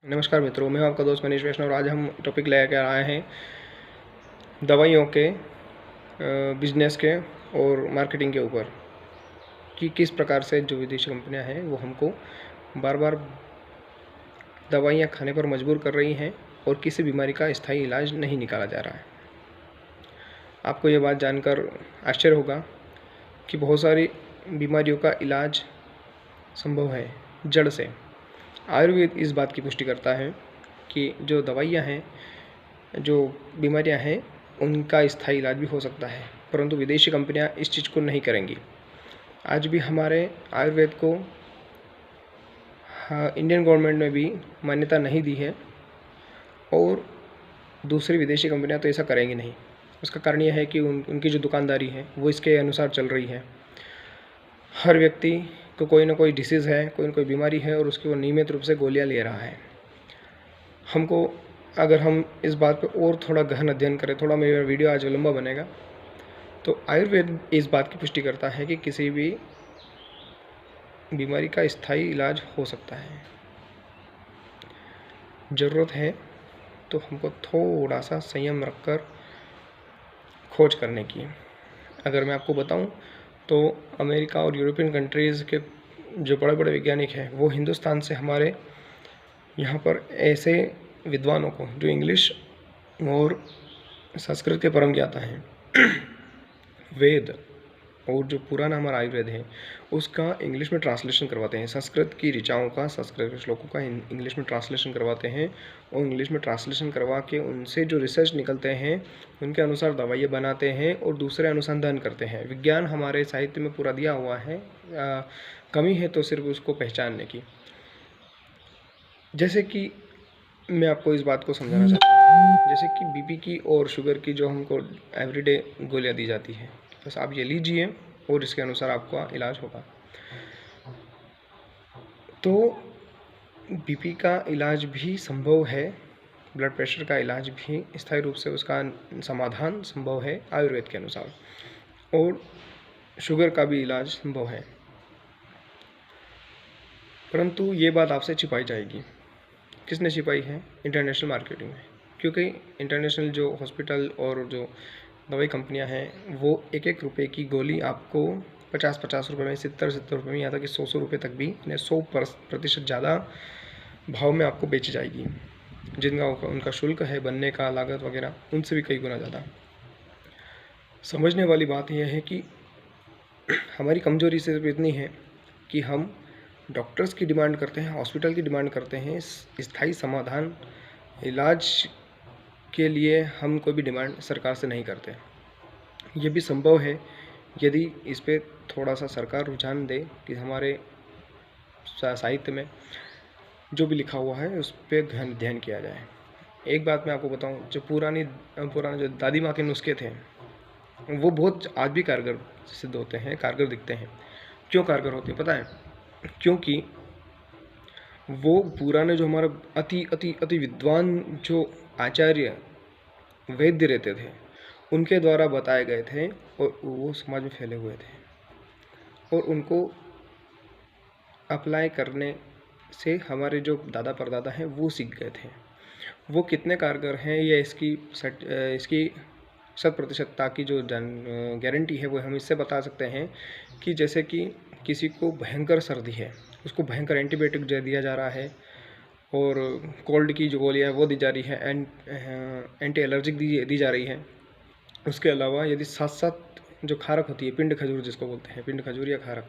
नमस्कार मित्रों, मैं आपका दोस्त मनीष वैष्णव और आज हम टॉपिक लेकर आए हैं दवाइयों के बिजनेस के और मार्केटिंग के ऊपर कि किस प्रकार से जो विदेशी कंपनियां हैं वो हमको बार बार दवाइयां खाने पर मजबूर कर रही हैं और किसी बीमारी का स्थायी इलाज नहीं निकाला जा रहा है। आपको ये बात जानकर आश्चर्य होगा कि बहुत सारी बीमारियों का इलाज संभव है जड़ से। आयुर्वेद इस बात की पुष्टि करता है कि जो दवाइयाँ हैं, जो बीमारियाँ हैं, उनका स्थायी इलाज भी हो सकता है, परंतु विदेशी कंपनियाँ इस चीज़ को नहीं करेंगी। आज भी हमारे आयुर्वेद को इंडियन गवर्नमेंट ने भी मान्यता नहीं दी है और दूसरी विदेशी कंपनियाँ तो ऐसा करेंगी नहीं। उसका कारण यह है कि उनकी जो दुकानदारी है वो इसके अनुसार चल रही है। हर व्यक्ति को कोई ना कोई डिसीज़ है, कोई ना कोई बीमारी है और उसकी वो नियमित रूप से गोलियां ले रहा है। हमको अगर हम इस बात पे और थोड़ा गहन अध्ययन करें, थोड़ा मेरा वीडियो आज लंबा बनेगा, तो आयुर्वेद इस बात की पुष्टि करता है कि किसी भी बीमारी का स्थायी इलाज हो सकता है। ज़रूरत है तो हमको थोड़ा सा संयम रखकर खोज करने की। अगर मैं आपको बताऊं तो अमेरिका और यूरोपियन कंट्रीज़ के जो बड़े बड़े वैज्ञानिक हैं वो हिंदुस्तान से हमारे यहाँ पर ऐसे विद्वानों को जो इंग्लिश और संस्कृत के परम ज्ञाता हैं वेद और जो पुराना हमारा आयुर्वेद है उसका इंग्लिश में ट्रांसलेशन करवाते हैं। संस्कृत की ऋचाओं का, संस्कृत के श्लोकों का इंग्लिश में ट्रांसलेशन करवाते हैं और इंग्लिश में ट्रांसलेशन करवा के उनसे जो रिसर्च निकलते हैं उनके अनुसार दवाइयाँ बनाते हैं और दूसरे अनुसंधान करते हैं। विज्ञान हमारे साहित्य में पूरा दिया हुआ है, कमी है तो सिर्फ उसको पहचानने की। जैसे कि मैं आपको इस बात को समझाना चाहता हूँ, जैसे कि बीपी की और शुगर की जो हमको एवरीडे गोलियाँ दी जाती है, बस आप ये लीजिए और इसके अनुसार आपका इलाज होगा। तो बीपी का इलाज भी संभव है, ब्लड प्रेशर का इलाज भी स्थायी रूप से उसका समाधान संभव है आयुर्वेद के अनुसार, और शुगर का भी इलाज संभव है, परंतु ये बात आपसे छिपाई जाएगी। किसने छिपाई है? इंटरनेशनल मार्केटिंग में। क्योंकि इंटरनेशनल जो हॉस्पिटल और जो दवाई कंपनियां हैं वो एक एक रुपये की गोली आपको 50-50 रुपये में, 70-70 रुपये में, यहाँ तक कि 100-100 रुपये तक भी 100% ज़्यादा भाव में आपको बेची जाएगी, जिनका उनका शुल्क है, बनने का लागत वगैरह, उनसे भी कई गुना ज़्यादा। समझने वाली बात यह है कि हमारी कमजोरी सिर्फ इतनी है कि हम डॉक्टर्स की डिमांड करते हैं, हॉस्पिटल की डिमांड करते हैं, स्थायी समाधान इलाज के लिए हम कोई भी डिमांड सरकार से नहीं करते। ये भी संभव है यदि इस पे थोड़ा सा सरकार रुझान दे कि हमारे साहित्य में जो भी लिखा हुआ है उस पर ध्यान किया जाए। एक बात मैं आपको बताऊं, जो पुराने जो दादी माँ के नुस्खे थे वो बहुत आज भी कारगर सिद्ध होते हैं, कारगर दिखते हैं। क्यों कारगर होते हैं पता है? क्योंकि वो पुराने जो हमारा अति अति अति विद्वान जो आचार्य वैद्य रहते थे उनके द्वारा बताए गए थे और वो समाज में फैले हुए थे, और उनको अप्लाई करने से हमारे जो दादा परदादा हैं वो सीख गए थे। वो कितने कारगर हैं ये इसकी 100% की जो गारंटी है वो हम इससे बता सकते हैं कि जैसे कि किसी को भयंकर सर्दी है, उसको भयंकर एंटीबायोटिक दिया जा रहा है और कोल्ड की जो गोलियाँ है वो दी जा रही है, एंटी एलर्जिक दी जा रही है। उसके अलावा यदि साथ साथ जो खारक होती है, पिंड खजूर जिसको बोलते हैं, पिंड खजूर या खारक,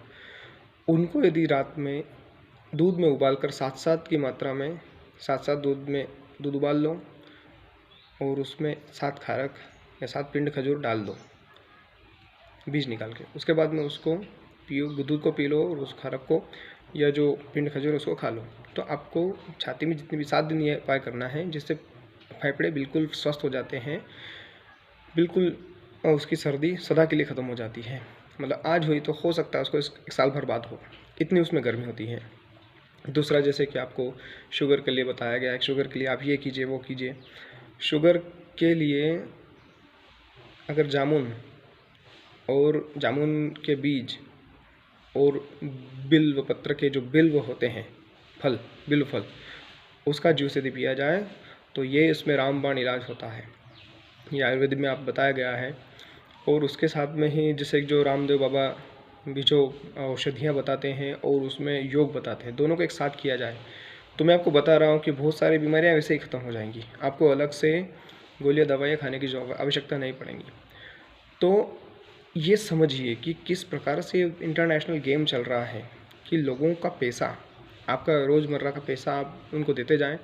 उनको यदि रात में दूध में उबाल कर साथ की मात्रा में साथ दूध उबाल लो और उसमें 7 खारक या 7 पिंड खजूर डाल दो बीज निकाल के, उसके बाद में उसको पियो, दूध को पी लो और उस खारक को या जो पिंड खजूर है उसको खा लो, तो आपको छाती में जितनी भी 7 दिन ये उपाय करना है जिससे फेफड़े बिल्कुल स्वस्थ हो जाते हैं, बिल्कुल उसकी सर्दी सदा के लिए ख़त्म हो जाती है। मतलब आज हुई तो हो सकता है उसको 1 साल भर बाद हो, इतनी उसमें गर्मी होती है। दूसरा, जैसे कि आपको शुगर के लिए बताया गया है, शुगर के लिए आप ये कीजिए वो कीजिए। शुगर के लिए अगर जामुन के बीज और बिल्व पत्र के जो बिल्व होते हैं फल, बिल्व फल, उसका जूस यदि पिया जाए तो ये इसमें रामबाण इलाज होता है, ये आयुर्वेद में आप बताया गया है। और उसके साथ में ही जैसे जो रामदेव बाबा भी जो औषधियाँ बताते हैं और उसमें योग बताते हैं, दोनों को एक साथ किया जाए तो मैं आपको बता रहा हूँ कि बहुत सारी बीमारियाँ वैसे ही ख़त्म हो जाएंगी, आपको अलग से गोलियाँ दवाइयाँ खाने की जो आवश्यकता नहीं पड़ेंगी। तो ये समझिए कि किस प्रकार से इंटरनेशनल गेम चल रहा है कि लोगों का पैसा, आपका रोज़मर्रा का पैसा आप उनको देते जाएं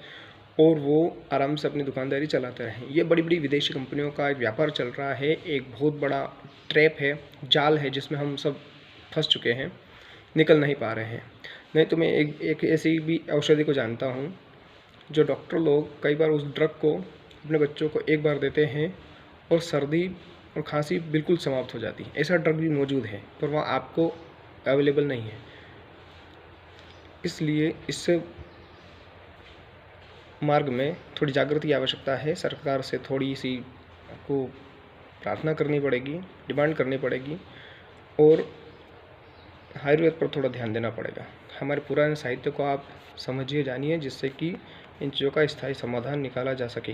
और वो आराम से अपनी दुकानदारी चलाते रहें। ये बड़ी बड़ी विदेशी कंपनियों का एक व्यापार चल रहा है, एक बहुत बड़ा ट्रैप है, जाल है जिसमें हम सब फंस चुके हैं, निकल नहीं पा रहे हैं। नहीं तो मैं एक ऐसी भी औषधि को जानता हूँ जो डॉक्टर लोग कई बार उस ड्रग को अपने बच्चों को एक बार देते हैं और सर्दी और खांसी बिल्कुल समाप्त हो जाती है। ऐसा ड्रग भी मौजूद है पर वह आपको अवेलेबल नहीं है। इसलिए इससे मार्ग में थोड़ी जागृति की आवश्यकता है। सरकार से थोड़ी सी आपको प्रार्थना करनी पड़ेगी, डिमांड करनी पड़ेगी और आयुर्वेद पर थोड़ा ध्यान देना पड़ेगा। हमारे पुराने साहित्य को आप समझिए, जानिए, जिससे कि इन चीज़ों का स्थायी समाधान निकाला जा सके।